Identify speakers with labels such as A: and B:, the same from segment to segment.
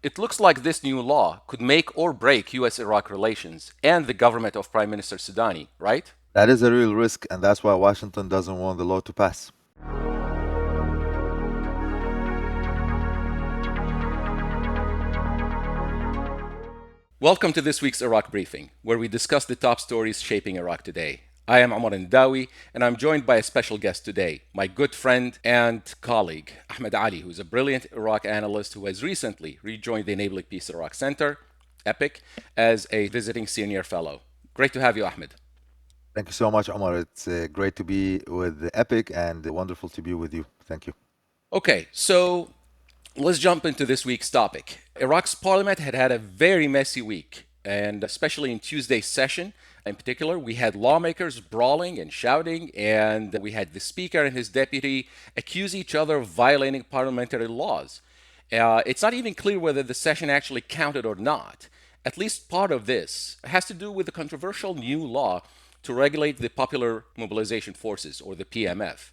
A: It looks like this new law could make or break U.S.-Iraq relations and the government of Prime Minister Sudani, right?
B: That is a real risk, and that's why Washington doesn't want the law to pass.
A: Welcome to this week's Iraq Briefing, where we discuss the top stories shaping Iraq today. I am Omar Ndawi, and I'm joined by a special guest today, my good friend and colleague, Ahmed Ali, who is a brilliant Iraq analyst who has recently rejoined the Enabling Peace Iraq Center, EPIC, as a visiting senior fellow. Great to have you, Ahmed.
B: Thank you so much, Omar. It's great to be with Epic and wonderful to be with you. Thank you.
A: Okay, so let's jump into this week's topic. Iraq's parliament had a very messy week, and especially in Tuesday's session in particular, we had lawmakers brawling and shouting, and we had the speaker and his deputy accuse each other of violating parliamentary laws. It's not even clear whether the session actually counted or not. At least part of this has to do with the controversial new law to regulate the Popular Mobilization Forces, or the PMF.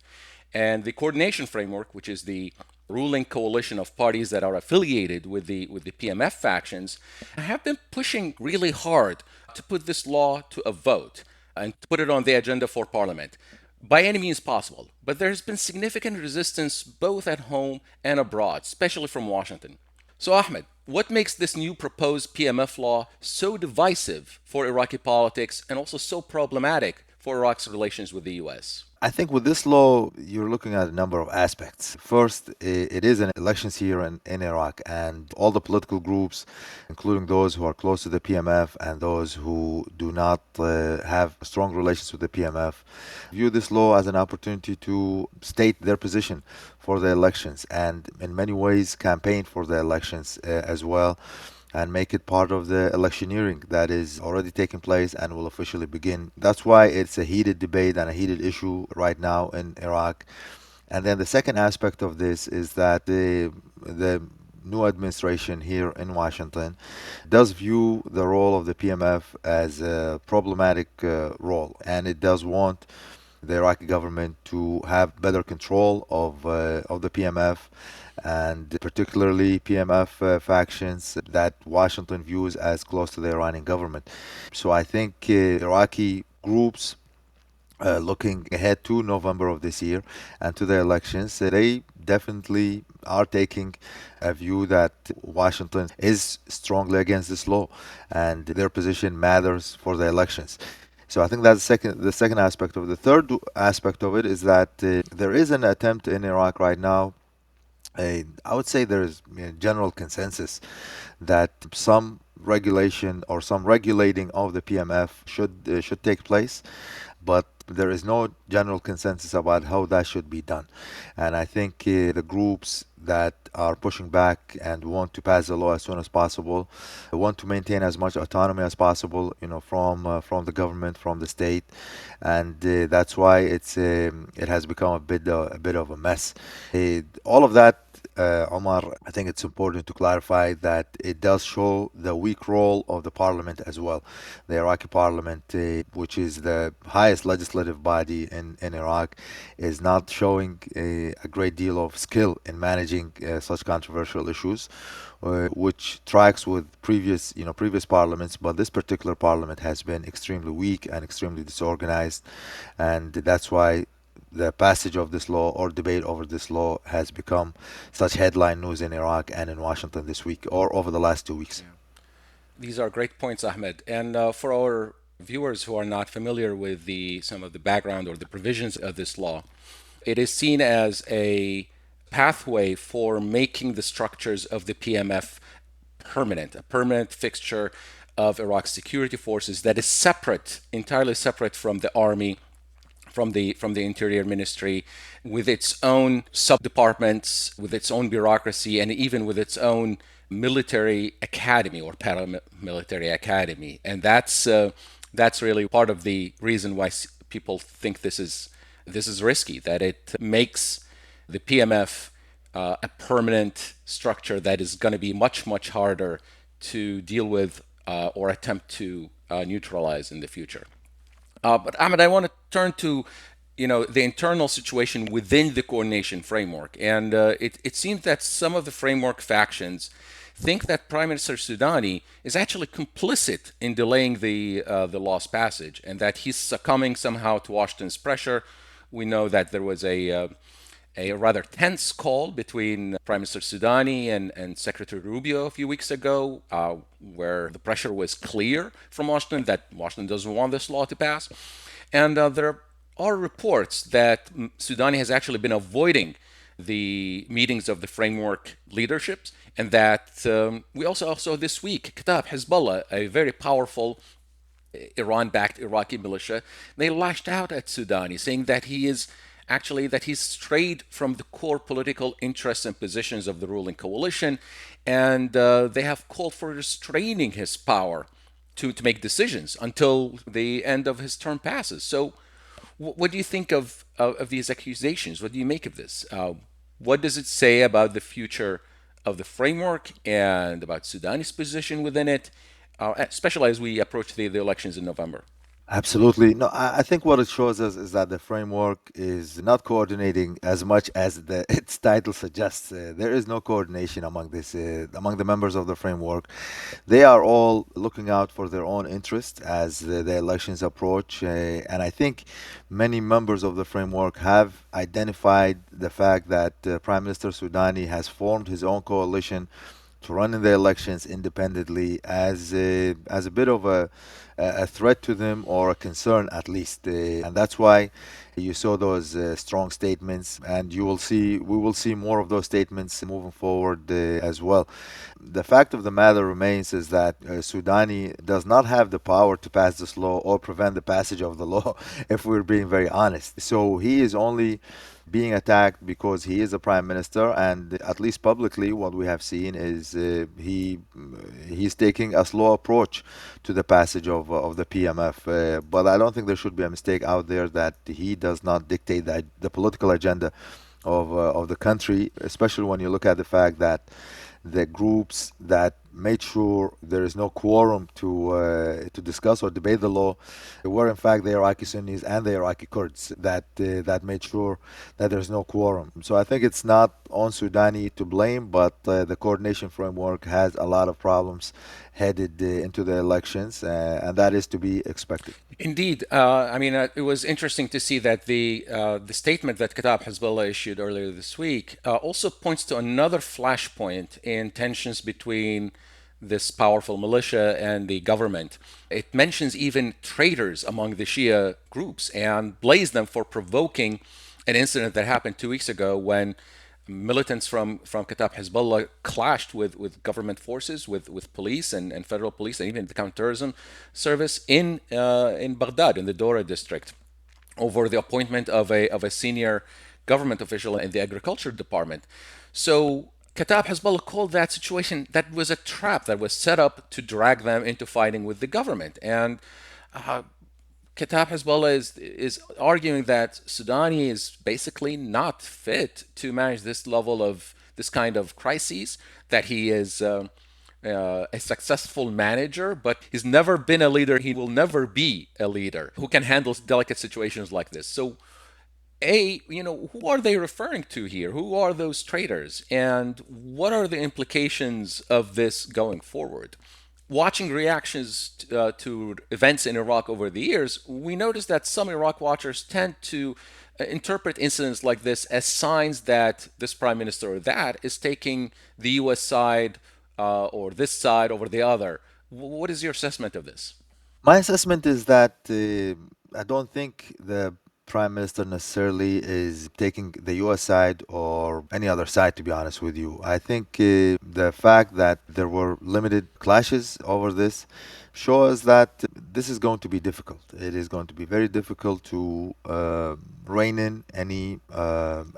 A: And the coordination framework, which is the ruling coalition of parties that are affiliated with the PMF factions, have been pushing really hard to put this law to a vote and to put it on the agenda for parliament by any means possible. But there's been significant resistance both at home and abroad, especially from Washington. So, Ahmed, what makes this new proposed PMF law so divisive for Iraqi politics and also so problematic for Iraq's relations with the US?
B: I think with this law, you're looking at a number of aspects. First, it is an elections here in Iraq, and all the political groups, including those who are close to the PMF and those who do not have strong relations with the PMF, view this law as an opportunity to state their position for the elections and, in many ways, campaign for the elections as well, and make it part of the electioneering that is already taking place and will officially begin. That's why it's a heated debate and a heated issue right now in Iraq. And then the second aspect of this is that the new administration here in Washington does view the role of the PMF as a problematic role, and it does want the Iraqi government to have better control of the PMF, and particularly PMF factions that Washington views as close to the Iranian government. So I think Iraqi groups looking ahead to November of this year and to the elections, they definitely are taking a view that Washington is strongly against this law and their position matters for the elections. So I think that's the second aspect of it. The third aspect of it is that there is an attempt in Iraq right now. I would say there is general consensus that some regulation or some regulating of the PMF should take place, but there is no general consensus about how that should be done. And I think the groups that are pushing back and want to pass the law as soon as possible want to maintain as much autonomy as possible, from the government, from the state, and that's why it has become a bit of a mess. All of that, Omar, I think it's important to clarify that it does show the weak role of the parliament as well. The Iraqi parliament, which is the highest legislative body in Iraq, is not showing a great deal of skill in managing such controversial issues, which tracks with previous parliaments. But this particular parliament has been extremely weak and extremely disorganized, and that's why the passage of this law or debate over this law has become such headline news in Iraq and in Washington this week or over the last 2 weeks.
A: These are great points, Ahmed. And for our viewers who are not familiar with some of the background or the provisions of this law, it is seen as a pathway for making the structures of the PMF permanent, a permanent fixture of Iraq's security forces that is separate, entirely separate from the army, from the Interior Ministry, with its own sub departments, with its own bureaucracy, and even with its own military academy or paramilitary academy. And that's really part of the reason why people think this is risky. That it makes the PMF a permanent structure that is going to be much harder to deal with or attempt to neutralize in the future. But Ahmed, I want to turn to the internal situation within the coordination framework, and it seems that some of the framework factions think that Prime Minister Sudani is actually complicit in delaying the law's passage, and that he's succumbing somehow to Washington's pressure. We know that there was a rather tense call between Prime Minister Sudani and Secretary Rubio a few weeks ago, where the pressure was clear from Washington that Washington doesn't want this law to pass. And there are reports that Sudani has actually been avoiding the meetings of the framework leaderships, and that we also saw this week Kataib Hezbollah, a very powerful Iran-backed Iraqi militia, they lashed out at Sudani, saying that he's strayed from the core political interests and positions of the ruling coalition, and they have called for restraining his power to make decisions until the end of his term passes. So, what do you think of these accusations? What do you make of this? What does it say about the future of the framework and about Sudan's position within it, especially as we approach the elections in November?
B: Absolutely. No, I think what it shows us is that the framework is not coordinating as much as its title suggests. There is no coordination among the members of the framework. They are all looking out for their own interest as the elections approach. And I think many members of the framework have identified the fact that Prime Minister Soudani has formed his own coalition to run in the elections independently as a bit of a threat to them or a concern at least, and that's why you saw those strong statements, and we will see more of those statements moving forward as well. The fact of the matter remains is that Sudani does not have the power to pass this law or prevent the passage of the law, if we're being very honest. So he is only being attacked because he is a prime minister, and at least publicly, what we have seen is he's taking a slow approach to the passage of the PMF. But I don't think there should be a mistake out there that he does not dictate the political agenda of the country, especially when you look at the fact that the groups that made sure there is no quorum to discuss or debate the law were in fact the Iraqi Sunnis and the Iraqi Kurds that made sure that there's no quorum. So I think it's not on Sudani to blame, but the coordination framework has a lot of problems headed into the elections, and that is to be expected.
A: Indeed, it was interesting to see that the statement that Kataib Hezbollah issued earlier this week also points to another flashpoint in tensions between this powerful militia and the government. It mentions even traitors among the Shia groups and blames them for provoking an incident that happened 2 weeks ago when militants from Kataib Hezbollah clashed with government forces, with police and federal police, and even the counterterrorism service in Baghdad, in the Dora district, over the appointment of a senior government official in the agriculture department. So Kataib Hezbollah called that situation that was a trap that was set up to drag them into fighting with the government. And Kataib Hezbollah is arguing that Sudani is basically not fit to manage this level of this kind of crises. That he is a successful manager, but he's never been a leader. He will never be a leader who can handle delicate situations like this. So, who are they referring to here? Who are those traitors, and what are the implications of this going forward? Watching reactions to events in Iraq over the years, we notice that some Iraq watchers tend to interpret incidents like this as signs that this prime minister or that is taking the U.S. side or this side over the other. What is your assessment of this?
B: My assessment is that I don't think the prime minister necessarily is taking the US side or any other side, to be honest with you. I think the fact that there were limited clashes over this shows that this is going to be difficult. It is going to be very difficult to rein in any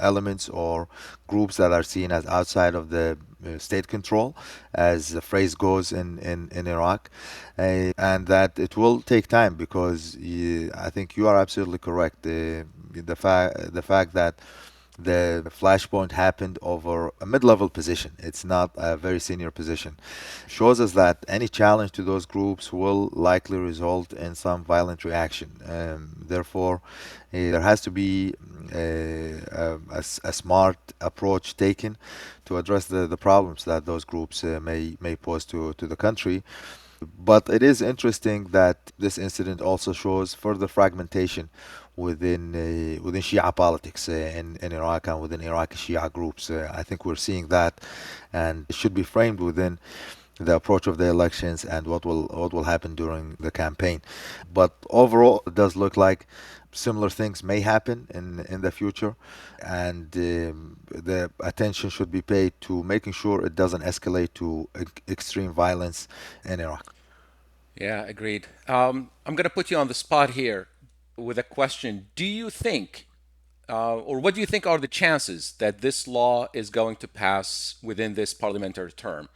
B: elements or groups that are seen as outside of the state control, as the phrase goes in Iraq, and that it will take time because I think you are absolutely correct. The fact that The flashpoint happened over a mid-level position. It's not a very senior position. Shows us that any challenge to those groups will likely result in some violent reaction. Therefore, there has to be a smart approach taken to address the problems that those groups may pose to the country. But it is interesting that this incident also shows further fragmentation within Shia politics in Iraq and within Iraqi Shia groups. I think we're seeing that, and it should be framed within the approach of the elections and what will happen during the campaign. But overall, it does look like similar things may happen in the future, and the attention should be paid to making sure it doesn't escalate to extreme violence in Iraq.
A: Yeah, agreed. I'm going to put you on the spot here with a question. Do you think, or what do you think are the chances that this law is going to pass within this parliamentary term?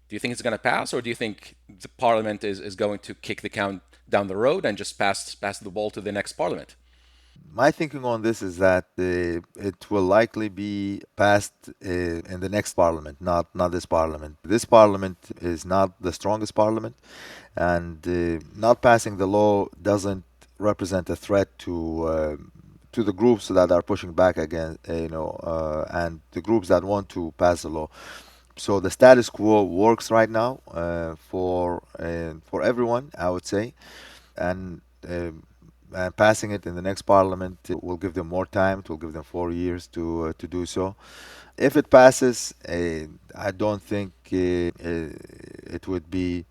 A: Do you think it's going to pass, or do you think the parliament is going to kick the count down the road and just pass the ball to the next parliament?
B: My thinking on this is that it will likely be passed in the next parliament, not this parliament. This parliament is not the strongest parliament, and not passing the law doesn't represent a threat to the groups that are pushing back against, and the groups that want to pass the law. So the status quo works right now for everyone, I would say, and passing it in the next parliament will give them more time. It will give them 4 years to do so. If it passes, I don't think it would be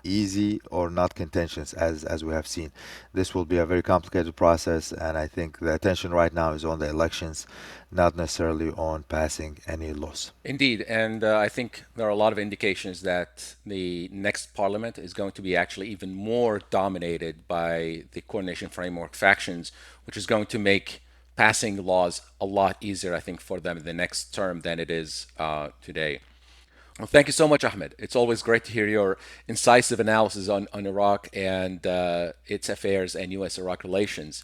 B: easy or not contentious as we have seen. This will be a very complicated process, and I think the attention right now is on the elections, not necessarily on passing any laws.
A: Indeed, and I think there are a lot of indications that the next parliament is going to be actually even more dominated by the coordination framework factions, which is going to make passing laws a lot easier, I think, for them in the next term than it is today. Well, thank you so much, Ahmed. It's always great to hear your incisive analysis on Iraq and its affairs and U.S. Iraq relations.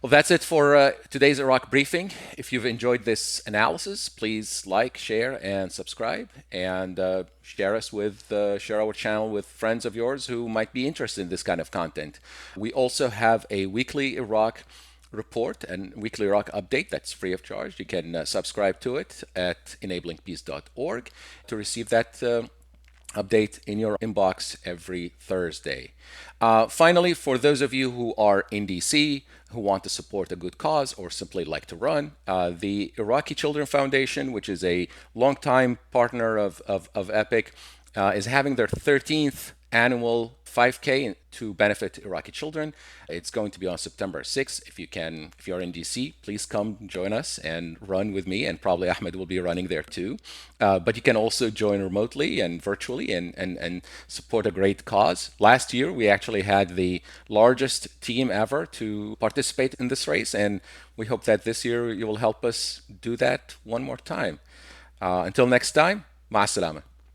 A: Well, that's it for today's Iraq briefing. If you've enjoyed this analysis, please like, share, and subscribe, and share our channel with friends of yours who might be interested in this kind of content. We also have a weekly Iraq report and weekly Iraq update that's free of charge. You can subscribe to it at enablingpeace.org to receive that update in your inbox every Thursday. Finally, for those of you who are in DC, who want to support a good cause or simply like to run, the Iraqi Children Foundation, which is a longtime partner of EPIC, is having their 13th annual 5K to benefit Iraqi children. It's going to be on September 6th. If you're in DC, please come join us and run with me, and probably Ahmed will be running there too. But you can also join remotely and virtually and support a great cause. Last year, we actually had the largest team ever to participate in this race, and we hope that this year you will help us do that one more time. Until next time, ma salama.